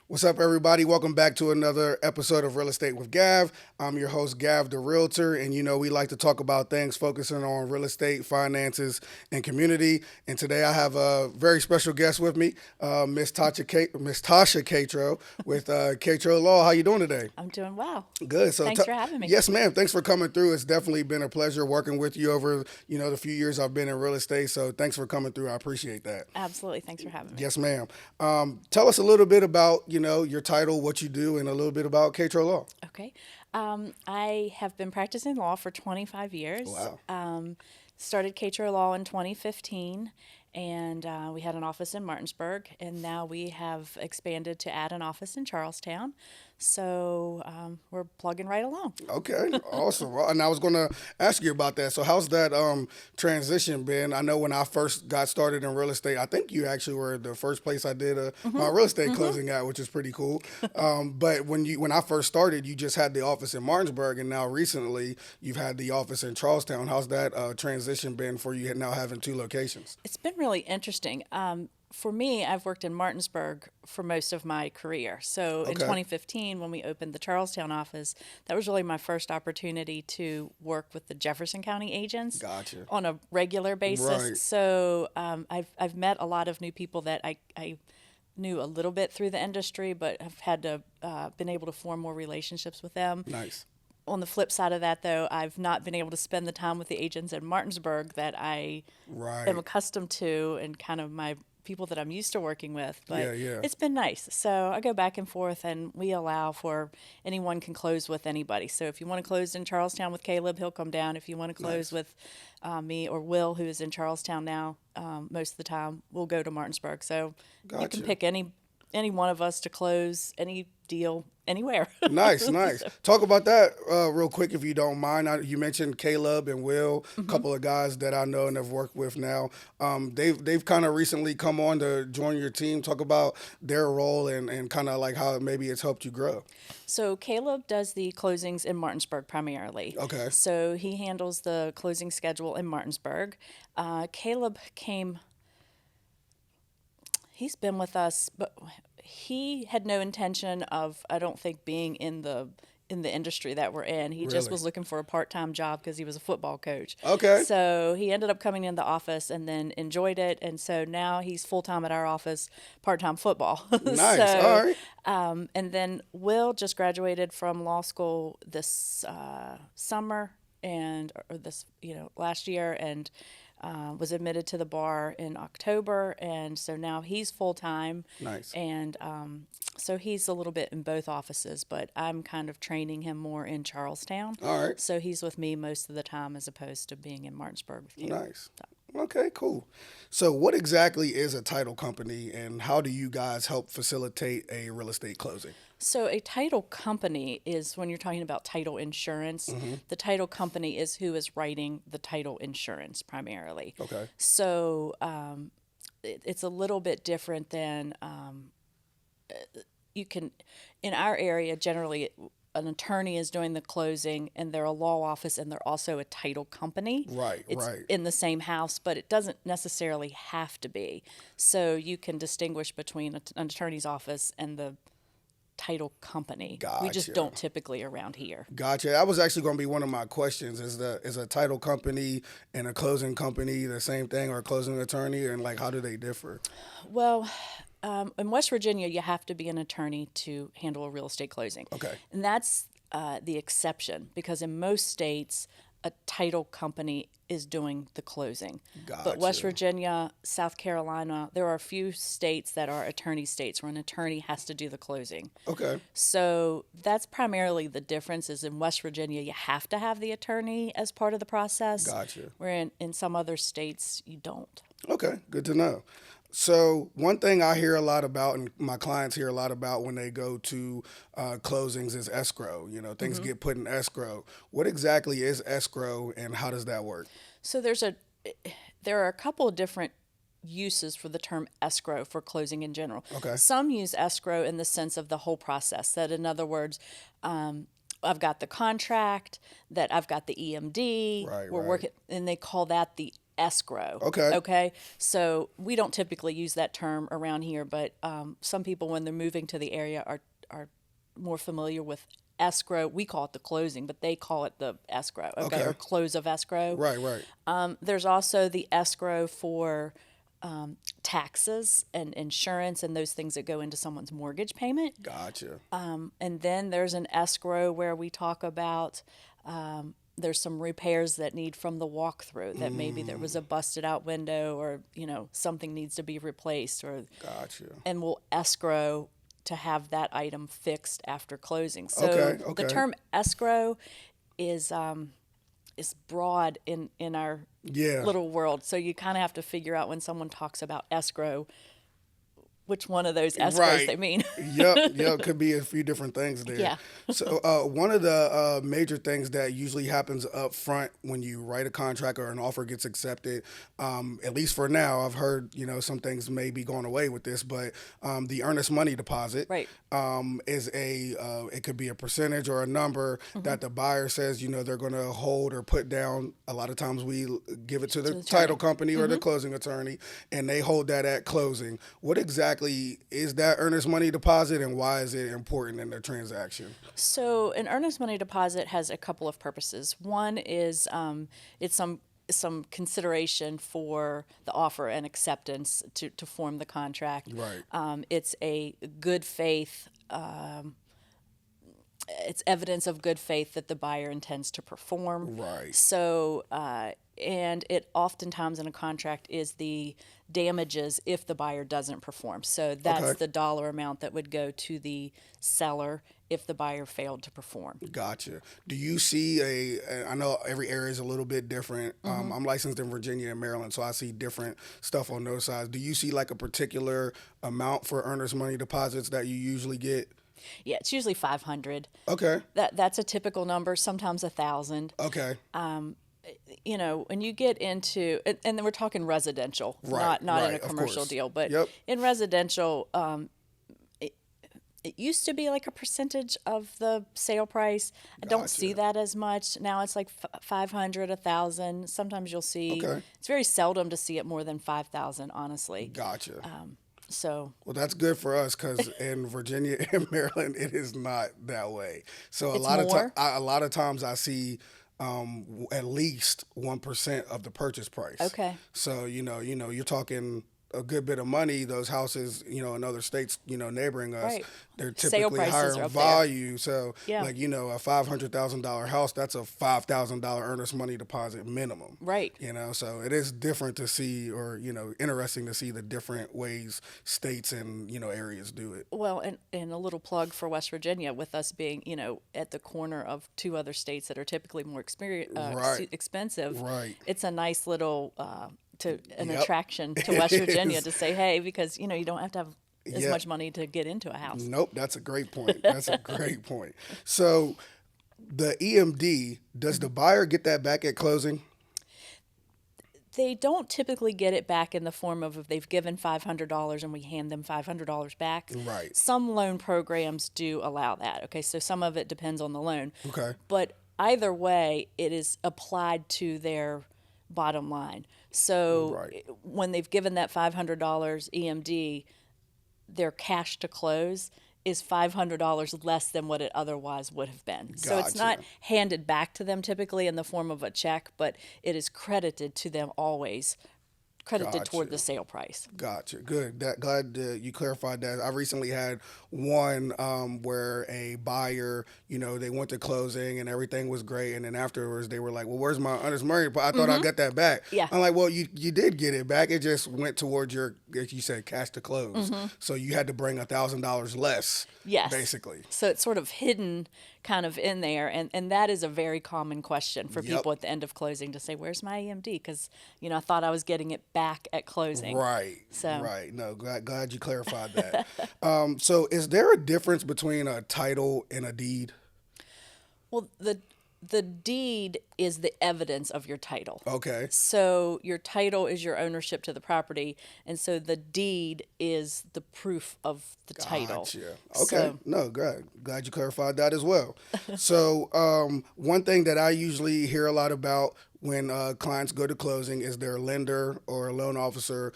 What's up, everybody? Welcome back to another episode of Real Estate with Gav. I'm your host, Gav, the Realtor, and we like to talk about things focusing on real estate, finances, and community. And today I have a very special guest with me, Miss Tasha Catrow with Catrow Law. How you doing today? I'm doing well. Good. Thanks for having me. Yes, ma'am. Thanks for coming through. It's definitely been a pleasure working with you over the few years I've been in real estate. So thanks for coming through. I appreciate that. Absolutely. Thanks for having me. Yes, ma'am. Tell us a little bit about your title, what you do, and a little bit about Catrow Law. Okay. I have been practicing law for 25 years. Wow. Started Catrow Law in 2015, and we had an office in Martinsburg, and now we have expanded to add an office in Charlestown. So we're plugging right along. Okay, awesome. Well, and I was going to ask you about that. So how's that transition been? I know when I first got started in real estate, I think you actually were the first place I did my real estate closing at, which is pretty cool. But when I first started, you just had the office in Martinsburg, and now recently you've had the office in Charlestown. How's that transition been for you now having two locations? It's been really interesting. For me, I've worked in Martinsburg for most of my career. So in 2015, when we opened the Charlestown office, that was really my first opportunity to work with the Jefferson County agents Gotcha. on a regular basis. Right. So I've met a lot of new people that I knew a little bit through the industry, but have had to been able to form more relationships with them. Nice. On the flip side of that, though, I've not been able to spend the time with the agents in Martinsburg that I Right. am accustomed to and kind of my people that I'm used to working with, but Yeah. it's been nice. So I go back and forth, and we allow for anyone can close with anybody. So if you want to close in Charlestown with Caleb, he'll come down. If you want to close with me or Will, who is in Charlestown now, most of the time, we'll go to Martinsburg. So you Gotcha. can pick any one of us to close any deal anywhere. Nice. Talk about that real quick, if you don't mind. You mentioned Caleb and Will, a couple of guys that I know and have worked with now. They've kind of recently come on to join your team. Talk about their role and kind of like how maybe it's helped you grow. So Caleb does the closings in Martinsburg primarily. Okay. So he handles the closing schedule in Martinsburg. Caleb came. He's been with us, but he had no intention of, I don't think, being in the industry that we're in. He just Really? was looking for a part-time job because he was a football coach. Okay. So he ended up coming in the office and then enjoyed it, and so now he's full-time at our office, part-time football. Nice. So, All right. and then Will just graduated from law school this summer or this last year, and was admitted to the bar in October, and so now he's full-time. Nice. And so he's a little bit in both offices, but I'm kind of training him more in Charlestown. All right. So he's with me most of the time as opposed to being in Martinsburg with Caleb. Nice. Okay, cool. So what exactly is a title company, and how do you guys help facilitate a real estate closing? So a title company is when you're talking about title insurance, the title company is who is writing the title insurance primarily. Okay. So it's a little bit different than you can, in our area, generally an attorney is doing the closing and they're a law office and they're also a title company. Right. It's in the same house, but it doesn't necessarily have to be. So you can distinguish between an attorney's office and the title company. We just Gotcha. don't typically around here. Gotcha. That was actually going to be one of my questions. Is a title company and a closing company the same thing, or a closing attorney, and like how do they differ? Well, in West Virginia, you have to be an attorney to handle a real estate closing. Okay. And that's the exception, because in most states, a title company is doing the closing. But West Gotcha. Virginia, South Carolina, there are a few states that are attorney states where an attorney has to do the closing. Okay. So that's primarily the difference. Is in West Virginia, you have to have the attorney as part of the process. Gotcha. Where in some other states, you don't. Okay. Good to know. So one thing I hear a lot about, and my clients hear a lot about when they go to closings, is escrow. Things get put in escrow. What exactly is escrow, and how does that work? So there are a couple of different uses for the term escrow for closing in general. Okay. Some use escrow in the sense of the whole process. That, in other words, I've got the contract, that I've got the EMD. Right, We're right. working, and they call that the escrow. Okay. Okay. So we don't typically use that term around here, but some people, when they're moving to the area, are more familiar with escrow. We call it the closing, but they call it the escrow. Okay. Okay. Or close of escrow. Right, right. There's also the escrow for taxes and insurance and those things that go into someone's mortgage payment. Gotcha. And then there's an escrow where we talk about there's some repairs that need from the walkthrough, that maybe there was a busted out window, or something needs to be replaced, or Gotcha. and we'll escrow to have that item fixed after closing. So Okay. the term escrow is broad in our Yeah. little world. So you kind of have to figure out when someone talks about escrow, which one of those escrows Right. they mean. Yep. Could be a few different things there. Yeah. So one of the major things that usually happens up front when you write a contract or an offer gets accepted, at least for now, I've heard some things may be going away with this, but the earnest money deposit, Right. is it could be a percentage or a number that the buyer says they're going to hold or put down. A lot of times we give it to the title company or the closing attorney, and they hold that at closing. What exactly is that earnest money deposit, and why is it important in the transaction? So an earnest money deposit has a couple of purposes. One is it's some consideration for the offer and acceptance to form the contract. Right. It's a good faith. It's evidence of good faith that the buyer intends to perform. Right. So, and it oftentimes in a contract is the damages if the buyer doesn't perform. So that's Okay. the dollar amount that would go to the seller if the buyer failed to perform. Gotcha. Do you see I know every area is a little bit different. I'm licensed in Virginia and Maryland, so I see different stuff on those sides. Do you see like a particular amount for earnest money deposits that you usually get? Yeah, it's usually 500. Okay. That's a typical number, sometimes 1,000. Okay. When you get into, and then we're talking residential, Right, not in right, a of commercial course. deal, but Yep. in residential, it used to be like a percentage of the sale price. I don't see Gotcha. that as much. Now it's like 500, 1,000. Sometimes you'll see, Okay. it's very seldom to see it more than 5,000, honestly. Gotcha. So, Well, that's good for us because in Virginia and Maryland, it is not that way. So It's more? a lot of times I see at least 1% of the purchase price. Okay. So you're talking a good bit of money. Those houses, in other states, neighboring us, Right. they're Sale typically prices higher are in up there. value. So Yeah. like a $500,000 house, that's a $5,000 earnest money deposit minimum. right. So it is different to see, or interesting to see the different ways states and areas do it. Well, and a little plug for West Virginia, with us being, at the corner of two other states that are typically more Right. expensive. Right. It's a nice little Yep. attraction to West It Virginia is. to say, hey, because you don't have to have as Yeah. much money to get into a house. Nope, that's a great point. That's a great point. So the EMD, does the buyer get that back at closing? They don't typically get it back in the form of if they've given $500 and we hand them $500 back. Right. Some loan programs do allow that. Okay, so some of it depends on the loan. Okay. But either way, it is applied to their bottom line. So Right. when they've given that $500 EMD, their cash to close is $500 less than what it otherwise would have been. So it's not Gotcha. handed back to them typically in the form of a check, but it is credited to them always, credited toward Gotcha. the sale price. Gotcha. Good. Glad you clarified that. I recently had one where a buyer, they went to closing and everything was great, and then afterwards they were like, "Well, where's my earnest money? I thought I got that back." Yeah. I'm like, "Well, you did get it back. It just went towards your, as you said, cash to close. So you had to bring $1,000 less." Yes. Basically. So it's sort of hidden kind of in there. And that is a very common question for Yep. people at the end of closing to say, where's my EMD? Because, I thought I was getting it back at closing. Right. So- Right. No, glad you clarified that. So is there a difference between a title and a deed? Well, the deed is the evidence of your title. Okay. So your title is your ownership to the property, and so the deed is the proof of the title. Gotcha. Okay. So- No, glad you clarified that as well. So one thing that I usually hear a lot about when clients go to closing is their lender or a loan officer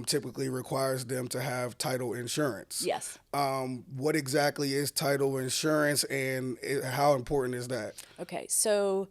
typically requires them to have title insurance. Yes. What exactly is title insurance, and how important is that? Okay, so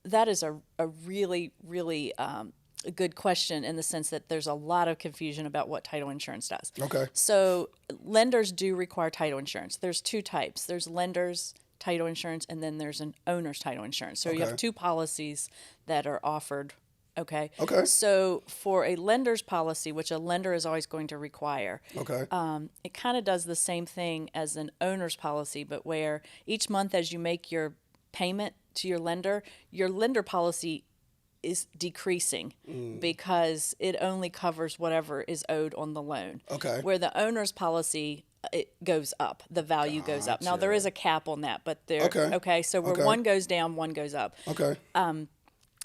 that is a really, really a good question in the sense that there's a lot of confusion about what title insurance does. Okay. So lenders do require title insurance. There's two types. There's lenders title insurance, and then there's an owner's title insurance. So you have two policies that are offered. Okay. Okay. So for a lender's policy, which a lender is always going to require, it kind of does the same thing as an owner's policy, but where each month as you make your payment to your lender policy is decreasing because it only covers whatever is owed on the loan. Okay. Where the owner's policy, it goes up. The value goes up. Now there is a cap on that, but there. Okay. So where one goes down, one goes up. Okay. And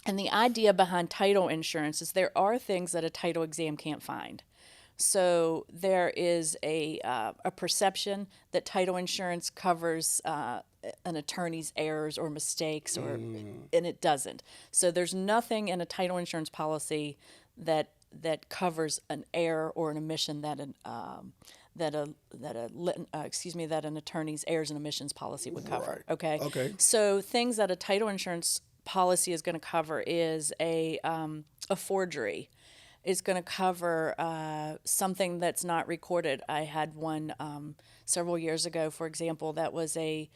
the idea behind title insurance is there are things that a title exam can't find. So there is a perception that title insurance covers an attorney's errors or mistakes, and it doesn't. So there's nothing in a title insurance policy that covers an error or an omission that an attorney's errors and omissions policy would cover. Right. Okay. So things that a title insurance policy is going to cover is a forgery. It's going to cover something that's not recorded. I had one several years ago, for example, that was a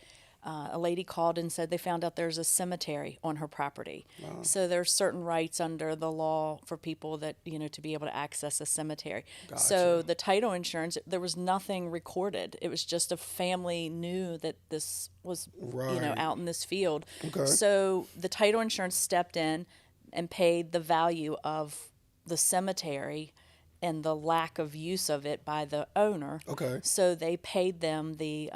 lady called and said they found out there's a cemetery on her property. Wow. So there's certain rights under the law for people that, to be able to access a cemetery. Gotcha. So the title insurance, there was nothing recorded. It was just a family knew that this was, out in this field. Okay. So the title insurance stepped in and paid the value of the cemetery and the lack of use of it by the owner. Okay. So they paid them the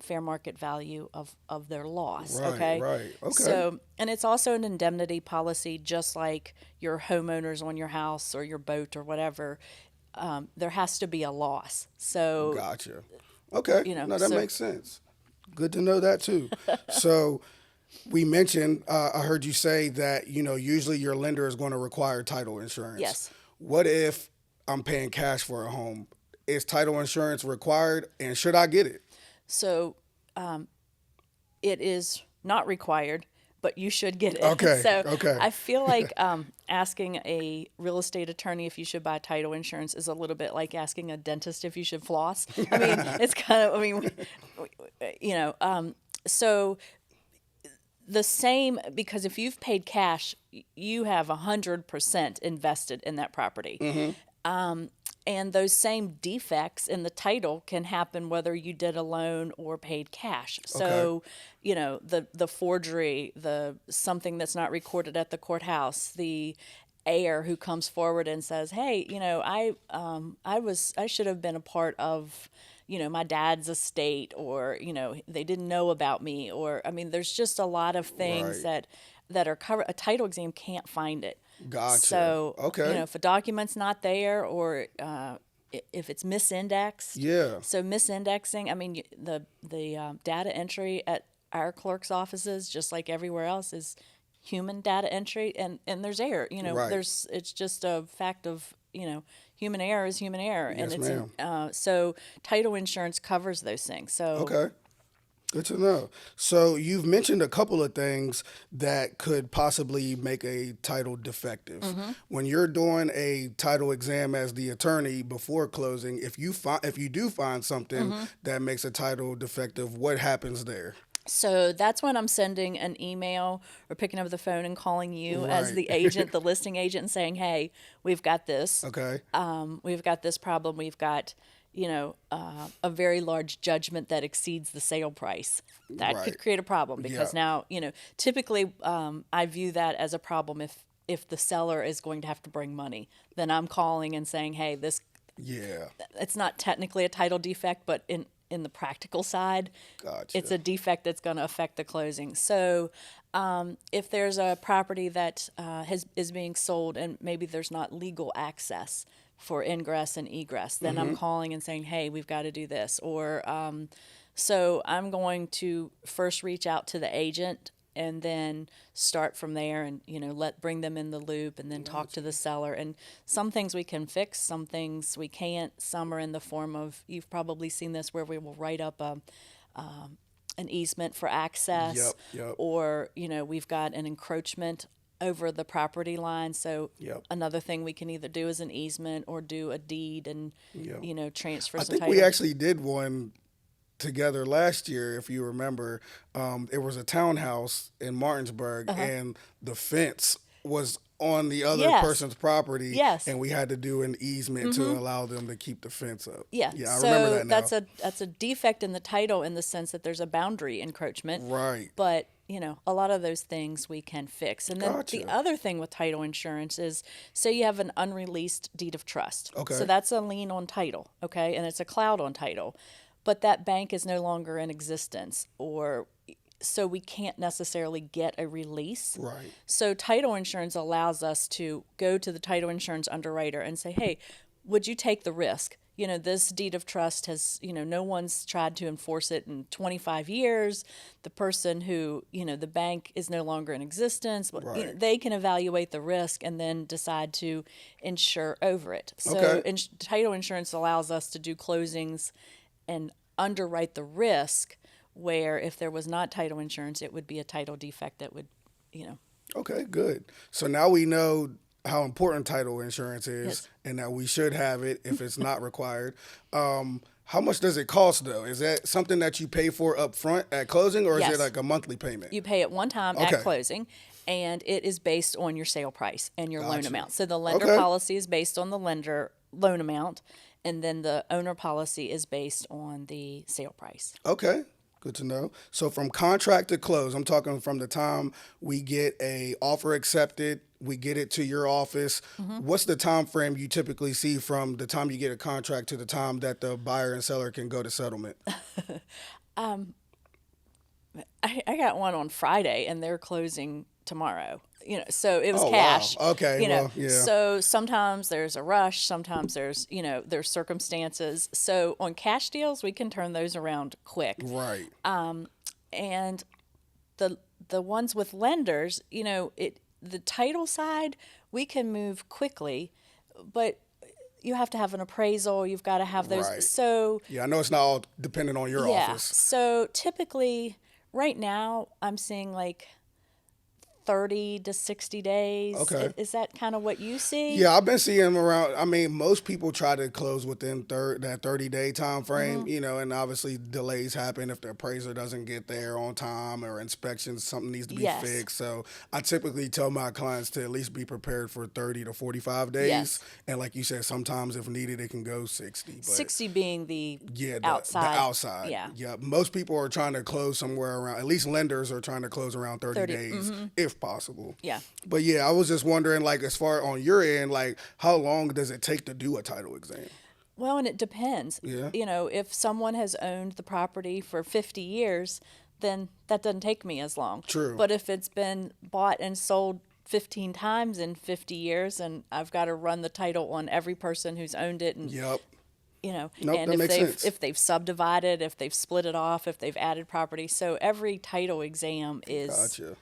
fair market value of their loss. Right. Okay. So, and it's also an indemnity policy, just like your homeowners on your house or your boat or whatever. There has to be a loss. So. Gotcha. Okay. That makes sense. Good to know that too. So. We mentioned, I heard you say that, usually your lender is going to require title insurance. Yes. What if I'm paying cash for a home? Is title insurance required, and should I get it? So it is not required, but you should get it. Okay. So I feel like asking a real estate attorney if you should buy title insurance is a little bit like asking a dentist if you should floss. I mean, it's kind of, so the same, because if you've paid cash, you have 100% invested in that property. Mm-hmm. And those same defects in the title can happen whether you did a loan or paid cash. So, the forgery, the something that's not recorded at the courthouse, the heir who comes forward and says, "Hey, I should have been a part of, my dad's estate," or, they didn't know about me, or, there's just a lot of things that are covered. A title exam can't find it. Gotcha. So, if a document's not there, or if it's misindexed. Yeah. So misindexing, the data entry at our clerk's offices, just like everywhere else, is human data entry, and there's error. It's just a fact of, human error is human error. Yes, and it's so title insurance covers those things. So okay. Good to know. So you've mentioned a couple of things that could possibly make a title defective. Mm-hmm. When you're doing a title exam as the attorney before closing, if you do find something mm-hmm. that makes a title defective, what happens there? So that's when I'm sending an email or picking up the phone and calling you as the agent, the listing agent, and saying, "Hey, we've got this. Okay. We've got this problem. We've got, a very large judgment that exceeds the sale price." That could create a problem because now, typically I view that as a problem if the seller is going to have to bring money. Then I'm calling and saying, "Hey, this." Yeah. It's not technically a title defect, but in the practical side, gotcha. It's a defect that's going to affect the closing. So if there's a property that is being sold and maybe there's not legal access for ingress and egress, then mm-hmm. I'm calling and saying, "Hey, we've got to do this." Or so I'm going to first reach out to the agent and then start from there, and bring them in the loop, and then talk to the seller. And some things we can fix, some things we can't. Some are in the form of, you've probably seen this, where we will write up an easement for access, Yep. or we've got an encroachment over the property line. So another thing we can either do is an easement or do a deed and transfer I some think title. we actually did one together last year, if you remember. It was a townhouse in Martinsburg, and the fence was on the other person's property, Yes. and we had to do an easement to allow them to keep the fence up. Yeah, I so remember that now. that's a defect in the title, in the sense that there's a boundary encroachment. Right. But a lot of those things we can fix. And then Gotcha. the other thing with title insurance is, say you have an unreleased deed of trust. Okay. So that's a lien on title, okay, and it's a cloud on title, but that bank is no longer in existence, or so we can't necessarily get a release. Right. So title insurance allows us to go to the title insurance underwriter and say, hey, would you take the risk? This deed of trust has, no one's tried to enforce it in 25 years. The person who, the bank is no longer in existence. Right. They can evaluate the risk and then decide to insure over it. So Okay. title insurance allows us to do closings and underwrite the risk, where if there was not title insurance, it would be a title defect that would, Okay, good. So now we know how important title insurance is, Yes. and that we should have it if it's not required. How much does it cost, though? Is that something that you pay for up front at closing, or is Yes. it like a monthly payment? You pay it one time Okay. at closing, and it is based on your sale price and your loan Gotcha. amount. So the lender Okay. policy is based on the lender loan amount, and then the owner policy is based on the sale price. Okay, good to know. So from contract to close, I'm talking from the time we get a offer accepted, we get it to your office. What's the time frame you typically see from the time you get a contract to the time that the buyer and seller can go to settlement? I got one on Friday, and they're closing tomorrow. So it was Oh, wow. cash. Okay, well, yeah. So sometimes there's a rush. Sometimes there's there's circumstances. So on cash deals, we can turn those around quick. Right. And the ones with lenders, the title side, we can move quickly, but you have to have an appraisal. You've got to have those. Right. So Yeah, I know it's not all dependent on your yeah. office. So typically, right now, I'm seeing like 30 to 60 days. Okay. Is that kind of what you see? Yeah, I've been seeing them around. I mean, most people try to close within that 30-day time frame, and obviously delays happen if the appraiser doesn't get there on time, or inspections, something needs to be Yes. fixed. So I typically tell my clients to at least be prepared for 30 to 45 days. Yes. And like you said, sometimes if needed, it can go 60. But 60 being the yeah, outside. The outside. Yeah. Yeah. Most people are trying to close somewhere around, at least lenders are trying to close around 30 days if possible. Yeah. But yeah, I was just wondering, like, as far on your end, like, how long does it take to do a title exam? Well, and it depends. Yeah. If someone has owned the property for 50 years, then that doesn't take me as long. True. But if it's been bought and sold 15 times in 50 years, and I've got to run the title on every person who's owned it, and Yep. Nope, that and makes sense. if they've subdivided, if they've split it off, if they've added property, so every title exam is Gotcha.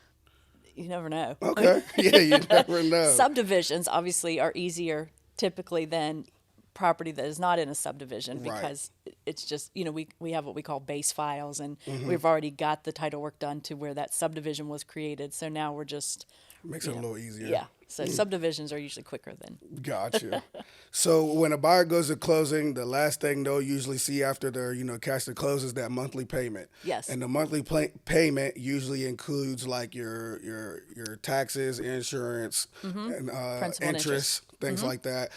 you never know. Okay. Yeah, you never know. Subdivisions obviously are easier typically than property that is not in a subdivision, Right. because it's just we have what we call base files, and Mm-hmm. we've already got the title work done to where that subdivision was created. So now we're just Makes it a little easier. yeah. So subdivisions are usually quicker than Gotcha. So when a buyer goes to closing, the last thing they'll usually see after their, cash to close is that monthly payment. Yes. And the monthly payment usually includes like your taxes, insurance, and Principal and interest, things like that.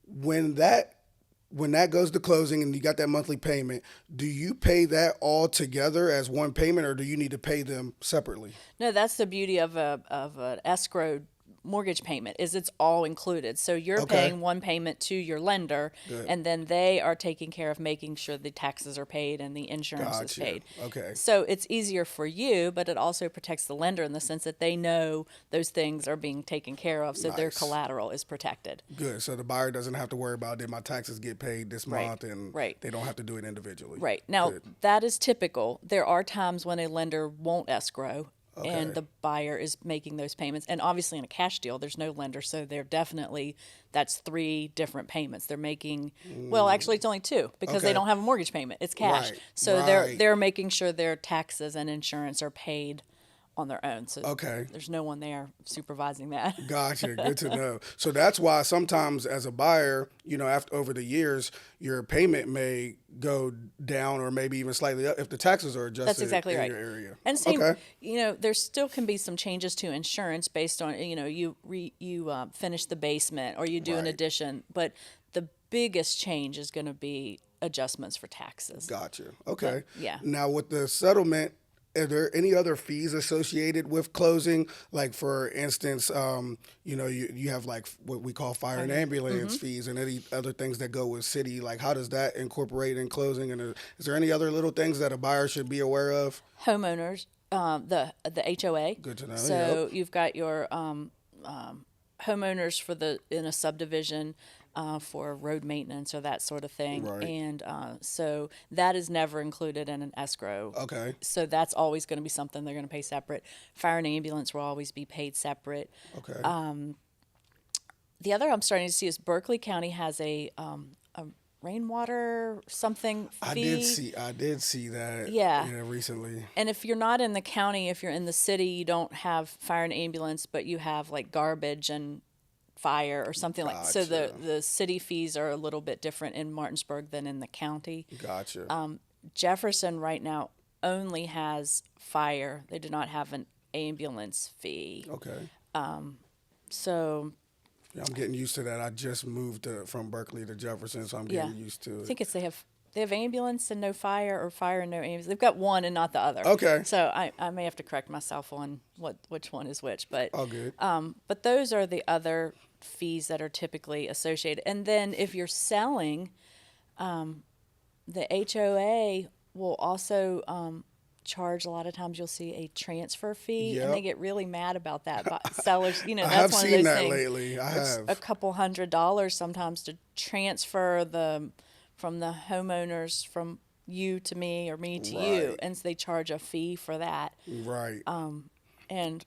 When that goes to closing and you got that monthly payment, do you pay that all together as one payment, or do you need to pay them separately? No, that's the beauty of an escrow mortgage payment, is it's all included. So you're Okay. paying one payment to your lender, and then they are taking care of making sure the taxes are paid and the insurance is Gotcha. paid. Okay. So it's easier for you, but it also protects the lender in the sense that they know those things are being taken care of, so their Nice. collateral is protected. Good. So the buyer doesn't have to worry about, did my taxes get paid this Right. month, and Right. they don't have to do it individually. Right. Now, Good. that is typical. There are times when a lender won't escrow, and the buyer is making those payments. And obviously in a cash deal, there's no lender, so that's 3 different payments. They're making, well, actually it's only 2 because they don't have a mortgage payment. It's cash. Right, So right. they're making sure their taxes and insurance are paid on their own. So Okay. there's no one there supervising that. Gotcha. Good to know. So that's why sometimes as a buyer, after over the years, your payment may go down or maybe even slightly up if the taxes are adjusted. That's exactly in right. your area. And same, Okay. there still can be some changes to insurance based on, you finish the basement or you do an Right. addition, but the biggest change is going to be adjustments for taxes. Gotcha. Okay. Yeah. Now with the settlement, are there any other fees associated with closing? Like for instance, you have like what we call fire and ambulance fees and any other things that go with city. Like how does that incorporate in closing? And is there any other little things that a buyer should be aware of? Homeowners, the HOA. Good to know. So you've got your homeowners in a subdivision for road maintenance or that sort of thing. Right. And so that is never included in an escrow. Okay. So that's always going to be something they're going to pay separate. Fire and ambulance will always be paid separate. Okay. The other I'm starting to see is Berkeley County has a rainwater something fee. I did see that. Yeah. Recently. And if you're not in the county, if you're in the city, you don't have fire and ambulance, but you have like garbage and fire or something like. So the city fees are a little bit different in Martinsburg than in the county. Gotcha. Jefferson right now only has fire. They do not have an ambulance fee. Okay. So Yeah, I'm getting used to that. I just moved from Berkeley to Jefferson, so I'm getting used to it. I think they have ambulance and no fire, or fire and no ambulance. They've got one and not the other. Okay. So I may have to correct myself on which one is which, but All good. but those are the other fees that are typically associated. And then if you're selling, the HOA will also charge. A lot of times you'll see a transfer fee, and they get really mad about that. But sellers, I that's have one seen of those that things. lately. I It's have. a couple $100 sometimes to transfer from the homeowners from you to me or me to you, Right. and so they charge a fee for that. Right. And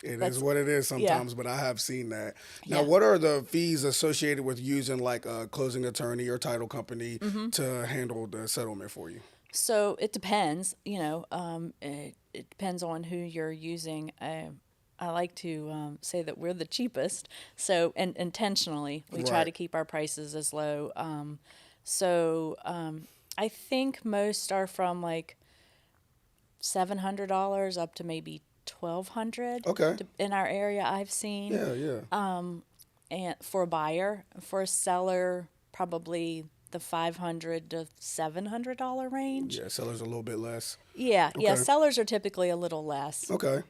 It that's- is what it is sometimes, but I have seen that. Now, what are the fees associated with using like a closing attorney or title company to handle the settlement for you? So it depends, it depends on who you're using. I like to say that we're the cheapest. So, and intentionally, we try Right. to keep our prices as low. I think most are from like $700 up to maybe $1,200. Okay. In our area, I've seen. Yeah, yeah. And for a buyer, for a seller, probably the $500 to $700 range. Yeah, sellers a little bit less. Yeah, Okay. sellers are typically a little less. Okay.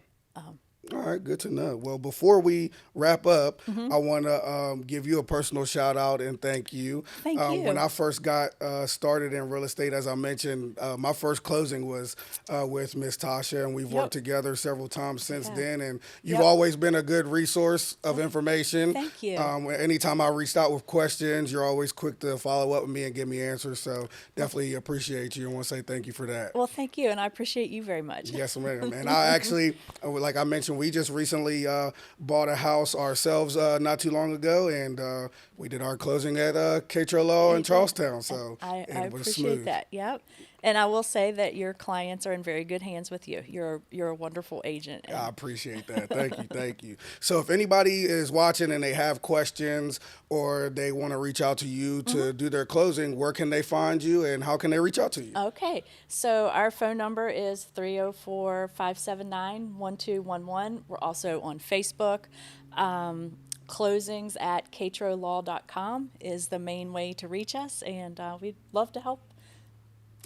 All right, good to know. Well, before we wrap up, I want to give you a personal shout out and thank you. Thank you. When I first got started in real estate, as I mentioned, my first closing was with Miss Tasha, and we've worked together several times since then. And you've always been a good resource of information. Thank you. Anytime I reached out with questions, you're always quick to follow up with me and give me answers. So definitely appreciate you and want to say thank you for that. Well, thank you, and I appreciate you very much. Yes, ma'am. And I actually, like I mentioned, we just recently bought a house ourselves not too long ago, and we did our closing at Catrow Law in Charlestown. So I it was appreciate smooth. that. Yep. And I will say that your clients are in very good hands with you. You're a wonderful agent. And I appreciate that. Thank you. Thank you. So if anybody is watching and they have questions or they want to reach out to you to do their closing, where can they find you and how can they reach out to you? Okay, so our phone number is 304-579-1211. We're also on Facebook. Closings at catrowlaw.com is the main way to reach us, and we'd love to help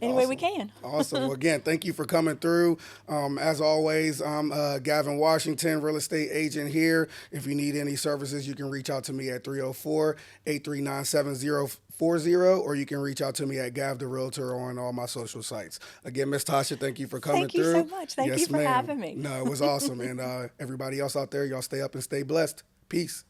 any way we can. Awesome. Well, again, thank you for coming through. As always, I'm Gavin Washington, real estate agent here. If you need any services, you can reach out to me at 304-839-7040, or you can reach out to me at Gav the Realtor on all my social sites. Again, Miss Tasha, thank you for coming Thank you through. so much. Thank you Yes, for ma'am. having me. No, it was awesome. And everybody else out there, y'all stay up and stay blessed. Peace.